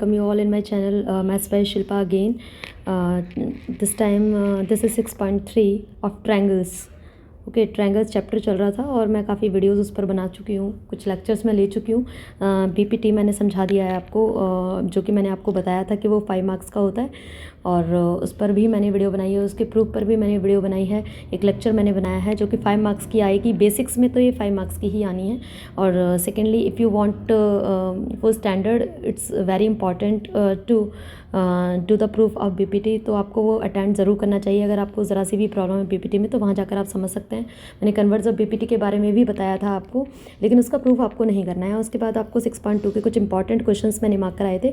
welcome you all in my channel Maths by Shilpa again. This time this is 6.3 of triangles. Okay triangles chapter चल रहा था और मैं काफ़ी videos उस पर बना चुकी हूँ, कुछ लेक्चर्स मैं ले चुकी हूँ। बीपीटी मैंने समझा दिया है आपको, जो कि मैंने आपको बताया था कि वो 5 मार्क्स का होता है और उस पर भी मैंने वीडियो बनाई है, उसके प्रूफ पर भी मैंने वीडियो बनाई है। एक लेक्चर मैंने बनाया है जो कि 5 मार्क्स की आएगी। बेसिक्स में तो ये 5 मार्क्स की ही आनी है। और secondly if you want full standard it's very important to do the proof of BPT, तो आपको वो अटेंड ज़रूर करना चाहिए। अगर आपको ज़रा सी भी प्रॉब्लम है बीपीटी में तो वहाँ जाकर आप समझ सकते हैं। मैंने कन्वर्ट्स ऑफ बीपीटी के बारे में भी बताया था आपको, लेकिन उसका प्रूफ आपको नहीं करना है। उसके बाद आपको 6.2 के कुछ इंपॉर्टेंट क्वेश्चंस मैंने मार्क कराए थे,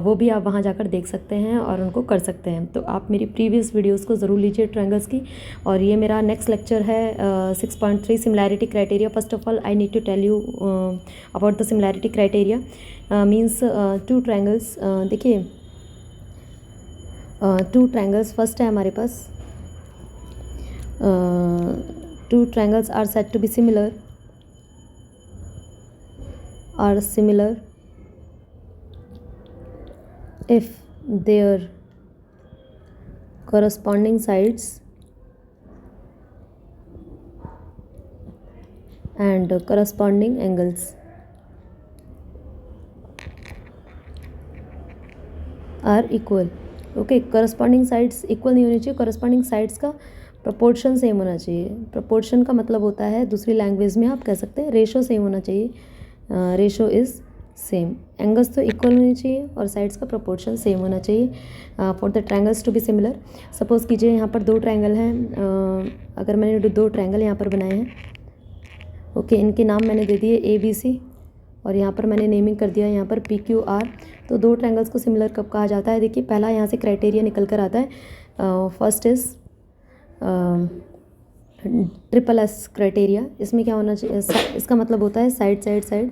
वो भी आप वहाँ जाकर देख सकते हैं और उनको कर सकते हैं। तो आप मेरी प्रीवियस वीडियोज़ को ज़रूर लीजिए ट्रायंगल्स की। और ये मेरा नेक्स्ट लेक्चर है 6.3 similarity criteria. First of all I need to tell you about the similarity criteria. Means two triangles, देखिए टू ट्रायंगल्स फर्स्ट है हमारे पास, two triangles are said to be similar if their corresponding sides and corresponding angles are equal। Okay, corresponding sides equal नहीं होनी चाहिए, corresponding sides का proportion same होना चाहिए। प्रपोर्शन का मतलब होता है, दूसरी लैंग्वेज में आप कह सकते हैं रेशो सेम होना चाहिए। Ratio is same. एंगल्स तो इक्वल होनी चाहिए और साइड्स का प्रपोर्शन सेम होना चाहिए for the triangles to be similar. Suppose कीजिए यहाँ पर दो ट्रायंगल हैं, अगर मैंने दो ट्रायंगल यहाँ पर बनाए हैं, ओके, इनके नाम मैंने दे दिए ए बी सी और यहाँ पर मैंने नेमिंग कर दिया यहाँ पर पी क्यू आर। तो दो ट्रायंगल्स को सिमिलर कब कहा जाता है? देखिए पहला यहाँ से क्राइटेरिया निकल कर आता है, first is triple S criteria. इसमें क्या होना चाहिए? इसका मतलब होता है साइड साइड साइड।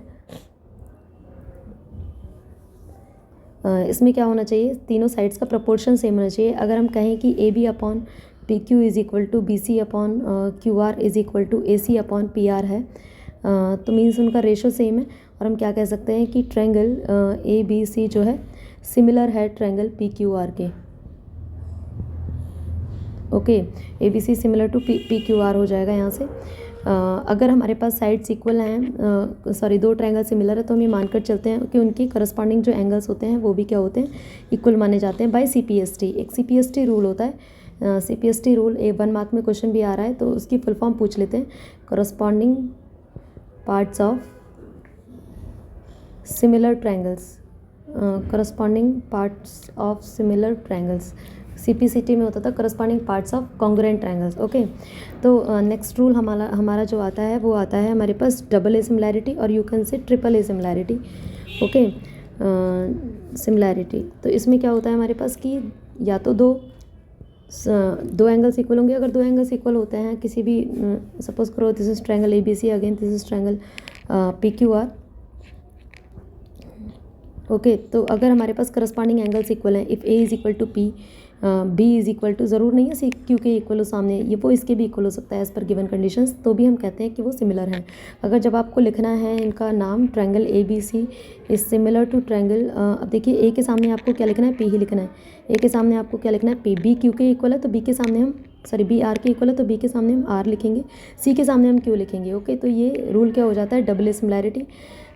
इसमें क्या होना चाहिए? तीनों साइड्स का प्रपोर्शन सेम होना चाहिए। अगर हम कहें कि A B upon P Q is equal to B C upon Q R is equal to A C upon P R है, तो मीन्स उनका रेशो सेम है। और हम क्या कह सकते हैं कि ट्रायंगल ए बी सी जो है सिमिलर है ट्रायंगल पी क्यू आर के। Okay, A B C similar to P Q R हो जाएगा यहाँ से। अगर हमारे पास साइड्स इक्वल हैं, सॉरी दो ट्रायंगल सिमिलर है, तो हम ये मानकर चलते हैं कि उनकी करस्पॉन्डिंग जो एंगल्स होते हैं वो भी क्या होते हैं? इक्वल माने जाते हैं बाय CPST। एक CPST रूल होता है, CPST रूल 1 मार्क में क्वेश्चन भी आ रहा है, तो उसकी फुल फॉर्म पूछ लेते हैं। Corresponding parts of similar triangles, corresponding parts of similar triangles. CPCT में होता था corresponding parts of congruent triangles. Okay, तो नेक्स्ट रूल हमारा जो आता है वो आता है हमारे पास डबल ए सिमिलैरिटी और you can say triple A similarity. Okay, similarity तो इसमें क्या होता है हमारे पास कि या तो दो एंगल्स इक्वल होंगे। अगर दो एंगल्स इक्वल होते हैं किसी भी, सपोज करो this is triangle ABC, again this is triangle PQR। Okay, तो अगर हमारे पास करस्पॉन्डिंग एंगल्स इक्वल हैं, if A is equal to P, B is equal to, ज़रूर नहीं है सी क्यू के इक्वल हो सामने, ये वो इसके भी इक्वल हो सकता है एज़ पर गिवन कंडीशंस, तो भी हम कहते हैं कि वो सिमिलर हैं। अगर जब आपको लिखना है इनका नाम triangle ABC is similar to triangle, अब देखिए ए के सामने आपको क्या लिखना है? P ही लिखना है। ए के सामने आपको क्या लिखना है? P। B क्यू के इक्वल है तो B के सामने हम, सॉरी B आर के इक्वल है तो B के सामने हम R लिखेंगे, C के सामने हम Q लिखेंगे। ओके, तो ये रूल क्या हो जाता है? Double A similarity.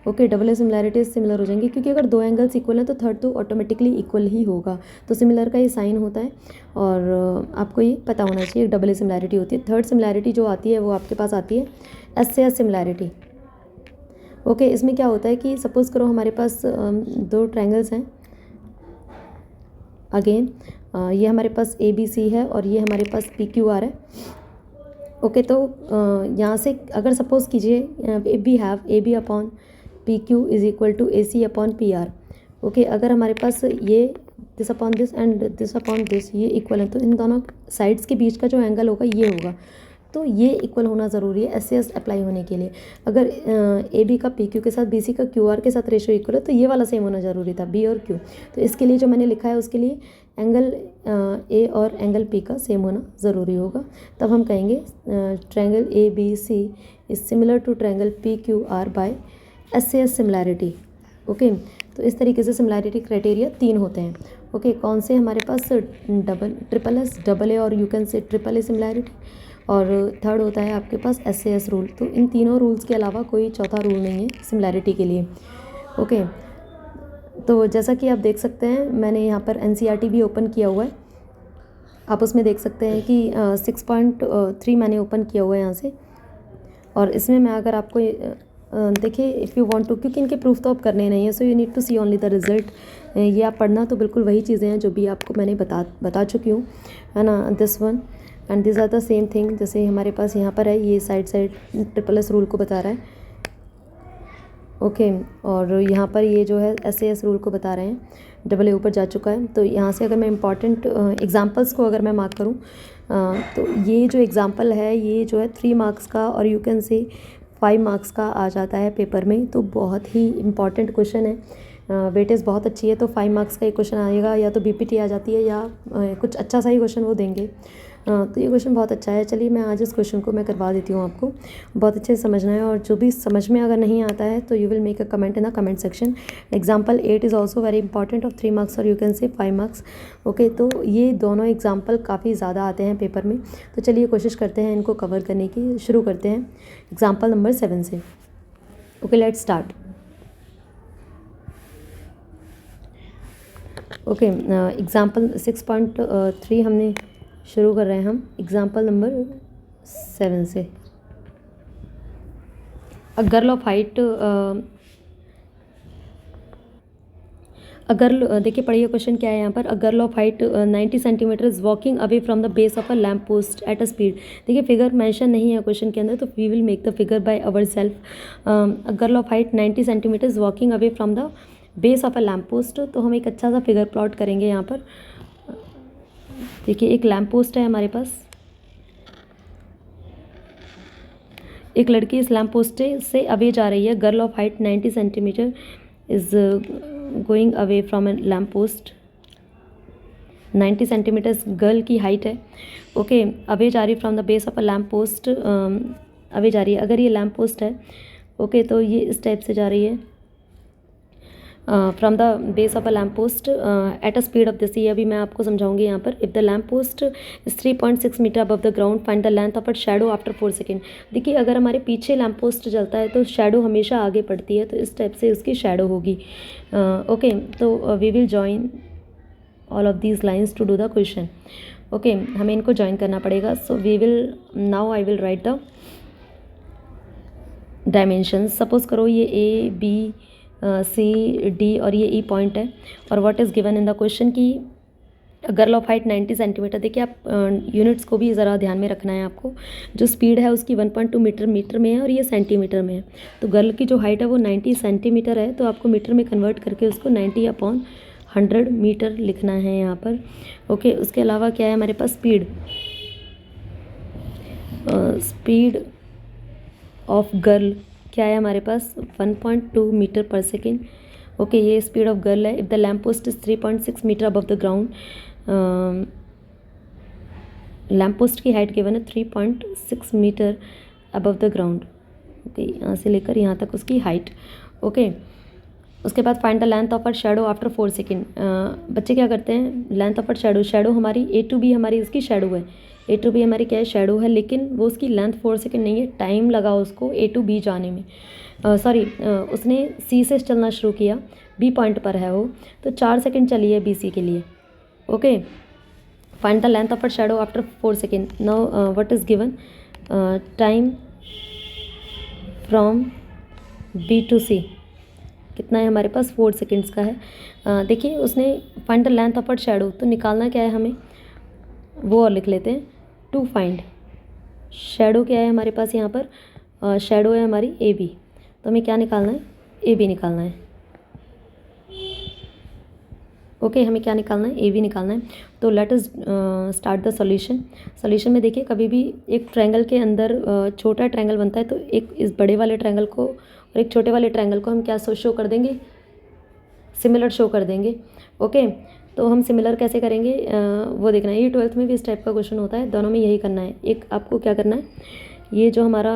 Okay, double A similarities similar हो जाएंगे, क्योंकि अगर दो एंगल्स इक्वल हैं तो थर्ड तो ऑटोमेटिकली इक्वल ही होगा। तो सिमिलर का ये साइन होता है और आपको ये पता होना चाहिए डबल ए सिमिलैरिटी होती है। थर्ड सिमिलैरिटी जो आती है वो आपके पास आती है एस से एस सिमिलैरिटी। ओके, इसमें क्या होता है कि सपोज़ करो हमारे पास दो ट्रायंगल्स हैं, अगेन ये हमारे पास ABC है और ये हमारे पास PQR है। ओके, तो यहाँ से अगर सपोज़ कीजिए we have AB upon PQ is equal to AC upon PR। Okay, अगर हमारे पास ये this upon this and this upon this ये इक्वल है, तो इन दोनों साइड्स के बीच का जो एंगल होगा ये होगा, तो ये इक्वल होना ज़रूरी है एस अप्लाई होने के लिए। अगर AB का PQ के साथ BC का QR के साथ रेशो इक्वल है तो ये वाला सेम होना ज़रूरी था, B और Q। तो इसके लिए जो मैंने लिखा है उसके लिए एंगल A और एंगल P का सेम होना ज़रूरी होगा, तब हम कहेंगे triangle ABC is similar to triangle PQR by S similarity. Okay, तो इस तरीके से सिमिलैरिटी क्राइटेरिया 3 होते हैं। ओके, कौन से हमारे पास ट्रिपल एस, डबल ए और you can say triple A similarity, और थर्ड होता है आपके पास SAS रूल। तो इन तीनों रूल्स के अलावा कोई चौथा रूल नहीं है सिमिलैरिटी के लिए। ओके, तो जैसा कि आप देख सकते हैं मैंने यहाँ पर NCERT भी ओपन किया हुआ है, आप उसमें देख सकते हैं कि 6.3 मैंने ओपन किया हुआ है यहाँ से। और इसमें मैं अगर आपको देखिए इफ़ यू वांट टू, क्योंकि इनके प्रूफ तो आप करने नहीं है, so you need to see only the result. ये आप पढ़ना तो बिल्कुल वही चीज़ें हैं जो भी आपको मैंने बता चुकी हूँ, है ना। This one and this are the same thing. जैसे हमारे पास यहाँ पर है, ये साइड ट्रिपल एस रूल को बता रहा है। ओके, और यहाँ पर ये जो है SAS रूल को बता रहे हैं, डबल ए ऊपर जा चुका है। तो यहाँ से अगर मैं इम्पॉर्टेंट एग्जांपल्स को अगर मैं मार्क करूँ तो ये जो एग्ज़ाम्पल है ये जो है 3 मार्क्स का और यू कैन से 5 मार्क्स का आ जाता है पेपर में। तो बहुत ही इम्पॉर्टेंट क्वेश्चन है, वेटेज बहुत अच्छी है। तो 5 मार्क्स का एक क्वेश्चन आएगा, या तो BPT आ जाती है या कुछ अच्छा सा ही क्वेश्चन वो देंगे। तो ये क्वेश्चन बहुत अच्छा है। चलिए मैं आज इस क्वेश्चन को मैं करवा देती हूँ आपको, बहुत अच्छे से समझना है। और जो भी समझ में अगर नहीं आता है तो you will make a comment in the comment section. Example 8 is also very important of 3 marks और you can say 5 marks. Okay, तो ये दोनों एग्जाम्पल काफ़ी ज़्यादा आते हैं पेपर में। तो चलिए कोशिश करते हैं इनको कवर करने की। शुरू करते हैं एग्जाम्पल नंबर 7 से। Okay, let's start. Okay, example 6.3 हमने शुरू कर रहे हैं हम एग्जाम्पल नंबर 7 से। अ गर्ल ऑफ हाइट, देखिए पढ़िए क्वेश्चन क्या है यहाँ पर। A girl of height 90 centimetre is walking away from the base of a lamp post at a speed. देखिए फिगर मेंशन नहीं है क्वेश्चन के अंदर, तो we will make the figure by our self. A girl of height 90 centimetre is walking away from the base of a lamp post. तो हम एक अच्छा सा फिगर प्लॉट करेंगे यहाँ पर। देखिए एक लैम्प पोस्ट है हमारे पास, एक लड़की इस लैम्प पोस्ट से अवे जा रही है। Girl of height 90 centimetre is going away from A lamp post. 90 centimetre girl की हाइट है। ओके, अवे जा रही from the base of a lamp post, away जा रही है। अगर ये लैम्प पोस्ट है, ओके, तो ये इस टाइप से जा रही है from the base of a lamp post at a speed of this. ये अभी मैं आपको समझाऊंगी यहाँ पर। If the lamp post is 3.6 metre above the ground, find the length of a shadow after 4 second. देखिए अगर हमारे पीछे लैम्प पोस्ट चलता है तो शेडो हमेशा आगे पड़ती है, तो इस टाइप से उसकी शेडो होगी। ओके, तो we will join all of these lines to do the question. Okay, हमें इनको ज्वाइन करना पड़ेगा। So we will now I will write the dimensions. Suppose करो ये A, B, C, D और ये E पॉइंट है, और what is given in the question की गर्ल ऑफ हाइट 90 सेंटीमीटर। देखिए आप यूनिट्स को भी ज़रा ध्यान में रखना है आपको। जो स्पीड है उसकी 1.2 मीटर में है, और ये सेंटीमीटर में है। तो गर्ल की जो हाइट है वो 90 सेंटीमीटर है, तो आपको मीटर में कन्वर्ट करके उसको 90/100 मीटर लिखना है यहाँ पर। ओके, उसके अलावा क्या है हमारे पास, स्पीड ऑफ गर्ल क्या है हमारे पास, 1.2 मीटर पर सेकेंड। ओके, ये स्पीड ऑफ गर्ल है। If the lamp post is 3.6 metre above the ground, lamp post की हाइट गिवन है 3.6 metre above the ground. Okay, यहाँ से लेकर यहाँ तक उसकी हाइट। ओके, उसके बाद find the length of a shadow after 4 second. बच्चे क्या करते हैं, लेंथ ऑफ अ शेडो हमारी A to B हमारी इसकी शेडो है। A to B हमारी क्या है, शेडो है, लेकिन वो उसकी लेंथ 4 सेकेंड नहीं है, टाइम लगा उसको A to B जाने में। उसने C से चलना शुरू किया, B पॉइंट पर है वो, तो 4 सेकेंड चली है BC के लिए। Okay, find the length of a shadow after 4 second. Now what is given, time from B to C कितना है हमारे पास, 4 सेकेंड्स का है। देखिए उसने find the length of a shadow, तो निकालना क्या है हमें, वो और लिख लेते हैं। टू फाइंड शेडो क्या है हमारे पास यहाँ पर, शेडो है हमारी AB, तो हमें क्या निकालना है, AB निकालना है। ओके, हमें क्या निकालना है, AB निकालना है। तो let us start the solution में देखिए कभी भी एक ट्रायंगल के अंदर छोटा ट्रायंगल बनता है, तो एक इस बड़े वाले ट्रायंगल को और एक छोटे वाले ट्रायंगल को हम क्या शो कर देंगे, सिमिलर शो कर देंगे। ओके, तो हम सिमिलर कैसे करेंगे वो देखना है। ये 12th में भी इस टाइप का क्वेश्चन होता है, दोनों में यही करना है। एक आपको क्या करना है, ये जो हमारा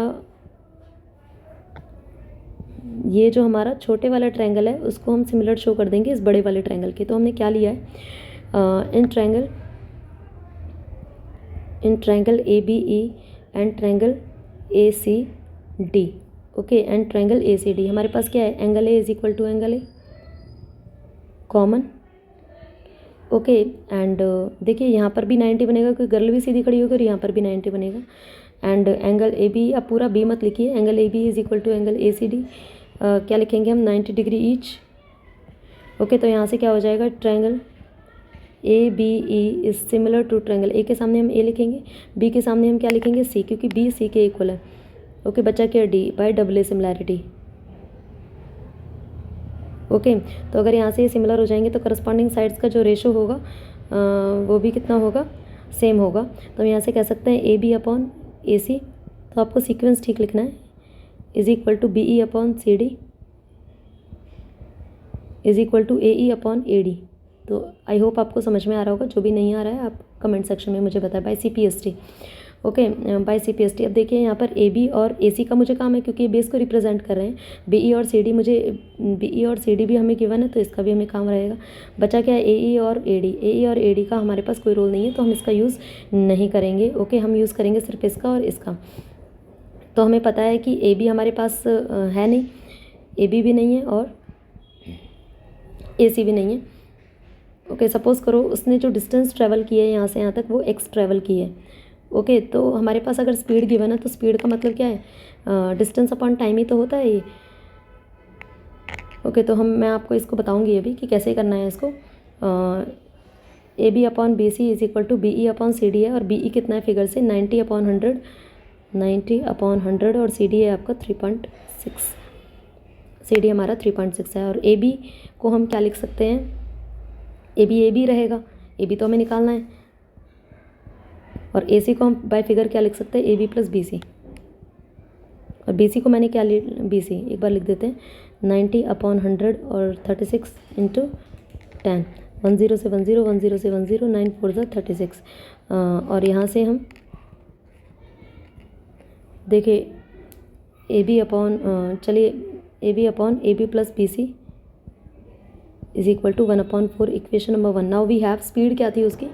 ये जो हमारा छोटे वाला ट्रायंगल है उसको हम सिमिलर शो कर देंगे इस बड़े वाले ट्रायंगल के। तो हमने क्या लिया है, इन triangle A B E and triangle A C D, okay, and triangle A C D, हमारे पास क्या है, angle A is equal to angle A common, okay. And देखिए यहाँ पर भी 90 बनेगा क्योंकि गर्ल भी सीधी खड़ी होगी और यहाँ पर भी 90 बनेगा। एंड एंगल ए बी, अब पूरा बी मत लिखिए, angle A B is equal to angle A C D, क्या लिखेंगे हम, 90 डिग्री ईच, ओके। तो यहाँ से क्या हो जाएगा, triangle A B E is similar to triangle, A के सामने हम ए लिखेंगे, बी के सामने हम क्या लिखेंगे, सी, क्योंकि बी सी के इक्वल है, ओके। बचा क्या, D bye double A similarity, okay. तो अगर यहाँ से ये सिमिलर हो जाएंगे तो करस्पॉन्डिंग साइड्स का जो रेशो होगा वो भी कितना होगा, सेम होगा। तो हम यहाँ से कह सकते हैं ए बी अपॉन ए सी, तो आपको सीक्वेंस ठीक लिखना है, is equal to B E upon C D is equal to A E upon A D. तो आई होप आपको समझ में आ रहा होगा, जो भी नहीं आ रहा है आप कमेंट सेक्शन में मुझे बताएं, by C P S T, okay, by C P S T. अब देखिए यहाँ पर ए बी और ए सी का मुझे काम है क्योंकि ये बेस को रिप्रेजेंट कर रहे हैं, बी ई और सी डी मुझे, बी ई और सी डी भी हमें गिवन है तो इसका भी हमें काम रहेगा। बचा क्या है, ए ई और ए डी, ए ई और ए डी का हमारे पास कोई रोल नहीं है तो हम इसका यूज़ नहीं करेंगे, ओके। हम यूज़ करेंगे सिर्फ इसका और इसका। तो हमें पता है कि ए बी हमारे पास है नहीं, ए बी भी नहीं है और ए सी भी नहीं है, ओके। सपोज़ करो उसने जो डिस्टेंस ट्रैवल की है यहाँ से यहाँ तक वो एक्स ट्रैवल की है, ओके। तो हमारे पास अगर स्पीड गिवन है तो स्पीड का मतलब क्या है, डिस्टेंस अपॉन टाइम ही तो होता है ये, ओके। तो मैं आपको इसको बताऊंगी अभी कि कैसे करना है इसको। A B upon B C is equal to B E upon C D है, और बी ई कितना है फिगर से 90 अपॉन 100, 90 अपॉन 100, और सी डी है आपका 3.6, सी डी हमारा 3.6 है। और ए बी को हम क्या लिख सकते हैं, ए बी रहेगा, ए बी तो हमें निकालना है, और ए सी को हम बाय फिगर क्या लिख सकते हैं, A B plus B C, और बी सी को मैंने क्या बी सी एक बार लिख देते हैं, 90 अपॉन 100 और 36 इंटू 10, 10 से 10, 10 से 10, 9 4 ज़ा 36, और यहाँ से हम देखिए ए बी अपॉन, चलिए A B upon A B plus B C is equal to 1/4, equation number 1। Now we have, speed क्या थी उसकी,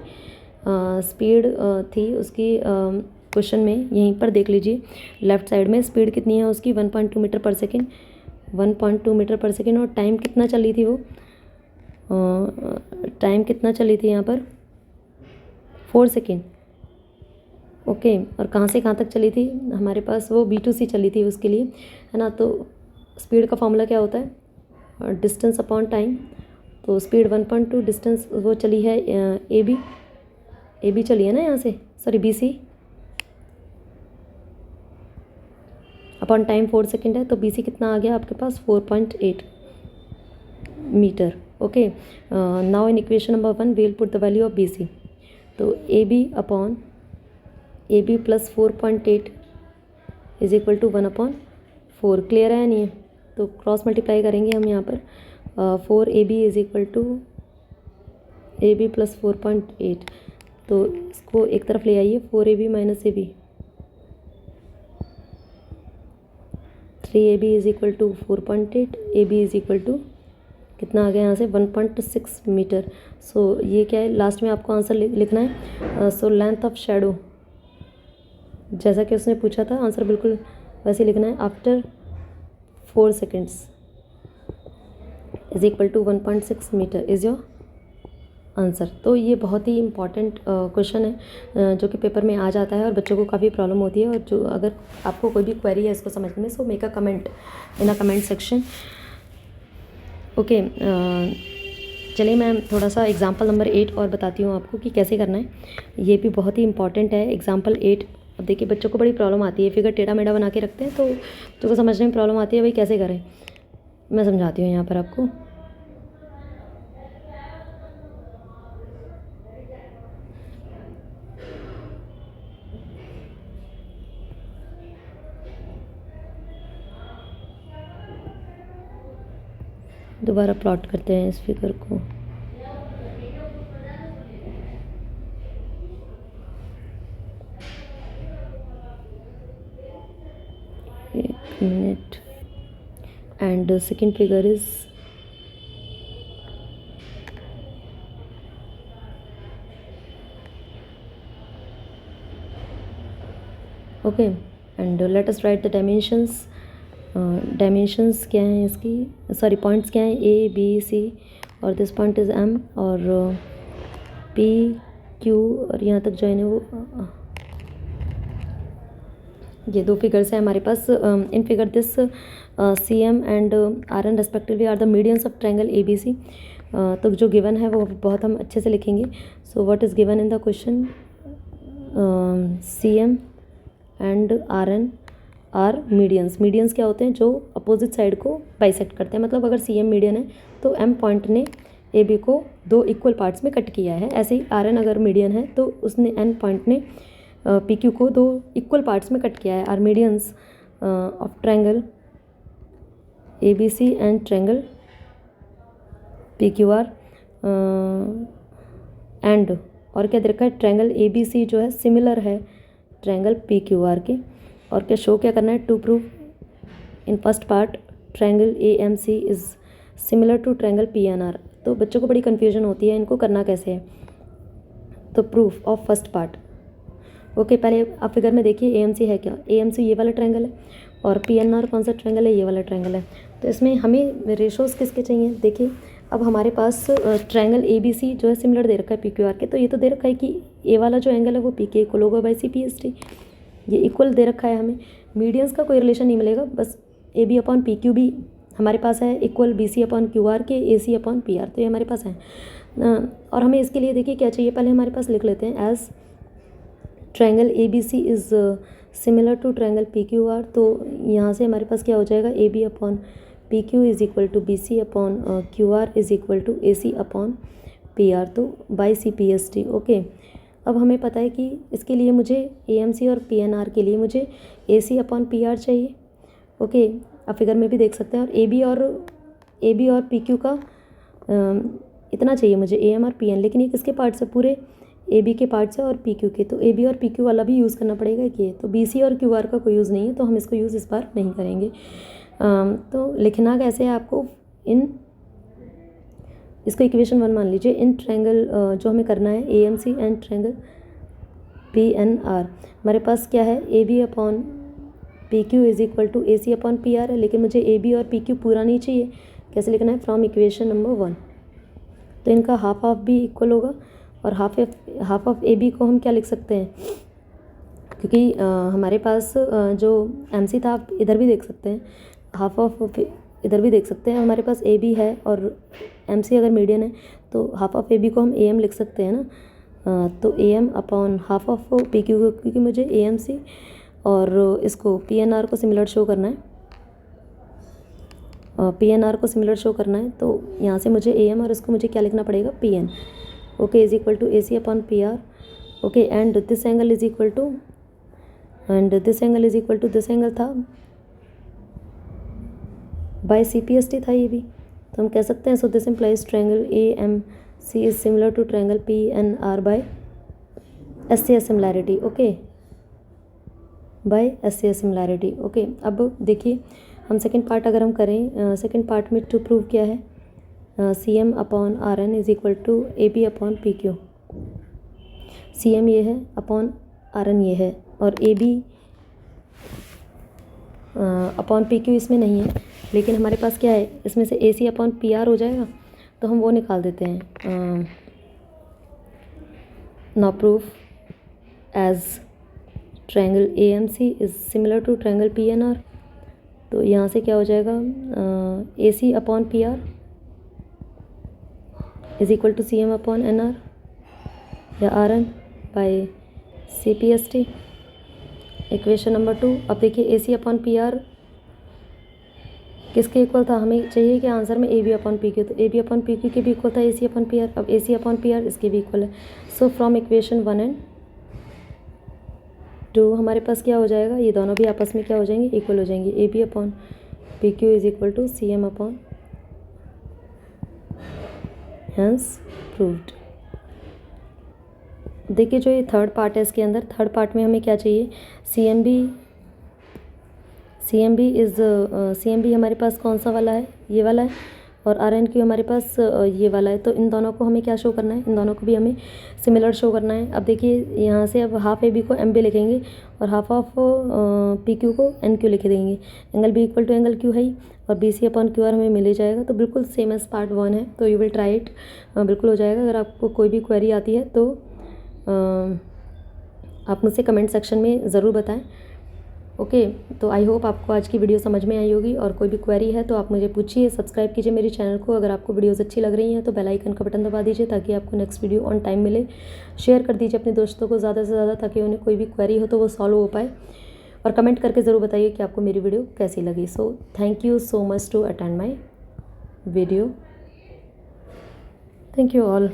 स्पीड थी उसकी क्वेश्चन में, यहीं पर देख लीजिए लेफ्ट साइड में स्पीड कितनी है उसकी, 1.2 metre per second, 1.2 metre per second. और टाइम कितना चली थी वो, टाइम कितना चली थी यहाँ पर, 4 सेकेंड, ओके। और कहाँ से कहाँ तक चली थी, हमारे पास वो B2C चली थी उसके लिए, है ना। तो स्पीड का फॉर्मूला क्या होता है, डिस्टेंस अपॉन टाइम, तो स्पीड 1.2, डिस्टेंस वो चली है ए बी चली है ना यहाँ से, sorry B C, upon time 4 second है, तो बी सी कितना आ गया आपके पास, 4.8 metre, okay. Now in equation number 1 we will put the value of B C, तो A B upon A B plus 4.8 is equal to 1/4, clear है नहीं है, तो क्रॉस मल्टीप्लाई करेंगे हम यहाँ पर, 4 A B is equal to A B plus 4.8, तो इसको एक तरफ ले आइए, 4 A B minus A B, 3 A B is equal to 4.8, A B is equal to कितना आ गया यहाँ से, 1.6 मीटर। सो ये क्या है, लास्ट में आपको आंसर लिखना है। सो लेंथ ऑफ शेडो, जैसा कि उसने पूछा था आंसर बिल्कुल वैसे लिखना है, after 4 seconds is equal to 1.6 metre is your answer. तो ये बहुत ही इम्पॉर्टेंट क्वेश्चन है जो कि पेपर में आ जाता है और बच्चों को काफ़ी प्रॉब्लम होती है। और जो अगर आपको कोई भी क्वेरी है इसको समझने में, so make a comment in a comment section, okay. चलिए मैं थोड़ा सा एग्जाम्पल नंबर 8 और बताती हूँ आपको कि कैसे करना है, ये भी बहुत ही इंपॉर्टेंट है एग्जाम्पल 8। अब देखिए बच्चों को बड़ी प्रॉब्लम आती है, फिगर टेढ़ा मेढ़ा बना के रखते हैं तो बच्चों को समझने में प्रॉब्लम आती है, भाई कैसे करें, मैं समझाती हूँ यहाँ पर आपको। दोबारा प्लॉट करते हैं इस फिगर को, एक minute, and second figure is okay, and let us write the dimensions. Dimensions क्या हैं इसकी, सॉरी पॉइंट्स क्या हैं, ए बी सी और दिस पॉइंट इज़ एम और पी क्यू और यहाँ तक जो है वो ये दो फिगर्स हैं हमारे पास. In figure this C M and R N respectively are the medians of triangle A B C. तो जो गिवन है वो बहुत हम अच्छे से लिखेंगे. So what is given in the question, C M and R N are medians. Medians क्या होते हैं, जो अपोजिट साइड को बाइसेक्ट करते हैं. मतलब अगर सी एम मीडियन है तो एम पॉइंट ने ए बी को दो इक्वल पार्ट्स में कट किया है. ऐसे ही आर एन अगर मीडियन है तो उसने एन पॉइंट ने पी क्यू को दो इक्वल पार्ट्स में कट किया है. Are medians of triangle A B C and triangle P Q R and और क्या दे रखा है, ट्रायंगल ए बी सी जो है सिमिलर है ट्रायंगल पी क्यू आर के. और क्या शो क्या करना है, to prove in first part triangle A M C is similar to triangle P N R. तो बच्चों को बड़ी कन्फ्यूजन होती है इनको करना कैसे है. तो proof of first part. Okay, पहले आप फिगर में देखिए ए एम सी है क्या. ए एम सी ये वाला ट्रायंगल है और पी एन आर कौन सा ट्रायंगल है, ये वाला ट्रायंगल है. तो इसमें हमें रेशोज़ किसके चाहिए. देखिए अब हमारे पास ट्रायंगल ए बी सी जो है सिमिलर दे रखा है पी क्यू आर के. तो ये तो दे रखा है कि ए वाला जो एंगल है वो पी के इक्वल होगा by C P S T. ये इक्वल दे रखा है हमें. मीडियंस का कोई रिलेशन नहीं मिलेगा, बस A B upon P Q भी हमारे पास है equal B C upon Q R के A C upon P R. तो ये हमारे पास है. और हमें इसके लिए देखिए क्या चाहिए, पहले हमारे पास लिख लेते हैं as triangle A B C is similar to triangle P Q R. तो यहाँ से हमारे पास क्या हो जाएगा, A B upon P Q is equal to B C upon Q R is equal to A C upon P R. तो by C P S T. Okay, अब हमें पता है कि इसके लिए मुझे ए एम सी और पी एन आर के लिए मुझे ए सी अपॉन पी आर चाहिए. ओके, आप फिगर में भी देख सकते हैं. और ए बी और पी क्यू का इतना चाहिए मुझे ए एम और पी एन. लेकिन ये किसके पार्ट से, पूरे ए बी के पार्ट से और पी क्यू के. तो ए बी और पी क्यू वाला भी यूज़ करना पड़ेगा ये. तो बी सी और क्यू आर का कोई यूज़ नहीं है, तो हम इसको यूज़ इस बार नहीं करेंगे. तो लिखना कैसे है आपको, इन इसको इक्वेशन 1 मान लीजिए. इन ट्रायंगल जो हमें करना है A M C and triangle P N R, हमारे पास क्या है, A B upon P Q is equal to A C upon P R है. लेकिन मुझे ए बी और पी क्यू पूरा नहीं चाहिए. कैसे लिखना है, फ्रॉम इक्वेशन नंबर 1. तो इनका हाफ ऑफ भी इक्वल होगा और हाफ ऑफ ए बी को हम क्या लिख सकते हैं, क्योंकि हमारे पास जो एम सी था आप इधर भी देख सकते हैं, हाफ ऑफ इधर भी देख सकते हैं. हमारे पास ए बी है और एम सी अगर मीडियन है तो हाफ ऑफ ए बी को हम ए एम लिख सकते हैं ना. तो A M upon half of P Q, क्योंकि मुझे ए एम सी और इसको पी एन आर को सिमिलर शो करना है. पी एन आर को सिमिलर शो करना है तो यहाँ से मुझे ए एम और इसको मुझे क्या लिखना पड़ेगा, P N. Okay, is equal to A C upon P R. Okay, and this angle is equal to this angle था by C P S T था ये भी. तो हम कह सकते हैं, so this implies triangle A M C is similar to triangle P N R by S C S similarity. Okay, by S C S similarity. Okay, अब देखिए हम सेकेंड पार्ट अगर हम करें, सेकेंड पार्ट में टू प्रूव क्या है, C M upon R N is equal to A B upon P Q. C M ये है अपॉन आर एन ये है और A B upon P Q इसमें नहीं है. लेकिन हमारे पास क्या है, इसमें से A C upon P R हो जाएगा तो हम वो निकाल देते हैं. Now proof as triangle A M C is similar to triangle P N R. तो यहाँ से क्या हो जाएगा, A C upon P R is equal to C M upon N R या R N by C P S T. Equation number 2. अब देखिए A C upon P R किसके इक्वल था, हमें चाहिए कि आंसर में A B upon P Q. तो A B upon P Q के भी इक्वल था A C upon P R. अब A C upon P R इसके भी इक्वल है. सो फ्रॉम इक्वेशन 1 एंड 2 हमारे पास क्या हो जाएगा, ये दोनों भी आपस में क्या हो जाएंगे, इक्वल हो जाएंगे. A B upon P Q is equal to C M upon, hence proved. देखिए जो ये थर्ड पार्ट है इसके अंदर, थर्ड पार्ट में हमें क्या चाहिए, सी सी एम बी हमारे पास कौन सा वाला है, ये वाला है, और आर एन क्यू हमारे पास ये वाला है। तो इन दोनों को हमें क्या शो करना है, इन दोनों को भी हमें सिमिलर शो करना है। अब देखिए यहाँ से अब हाफ ए बी को एम बी लिखेंगे और हाफ ऑफ पी क्यू को एन क्यू लिख देंगे। Angle B equal to angle Q है ही, और B C upon Q R हमें मिल ही जाएगा। तो बिल्कुल सेम एज पार्ट 1 है, तो यू विल ट्राई इट, बिल्कुल हो जाएगा। अगर आपको कोई भी क्वेरी आती है तो आप मुझसे कमेंट सेक्शन में ज़रूर बताएं। ओके, तो आई होप आपको आज की वीडियो समझ में आई होगी, और कोई भी क्वेरी है तो आप मुझे पूछिए। सब्सक्राइब कीजिए मेरे चैनल को। अगर आपको वीडियोस अच्छी लग रही हैं तो बेल आइकन का बटन दबा दीजिए ताकि आपको नेक्स्ट वीडियो ऑन टाइम मिले। शेयर कर दीजिए अपने दोस्तों को ज़्यादा से ज़्यादा, ताकि उन्हें कोई भी क्वेरी हो तो वो सॉल्व हो पाए। और कमेंट करके ज़रूर बताइए कि आपको मेरी वीडियो कैसी लगी। So thank you so much to attend my video. Thank you all.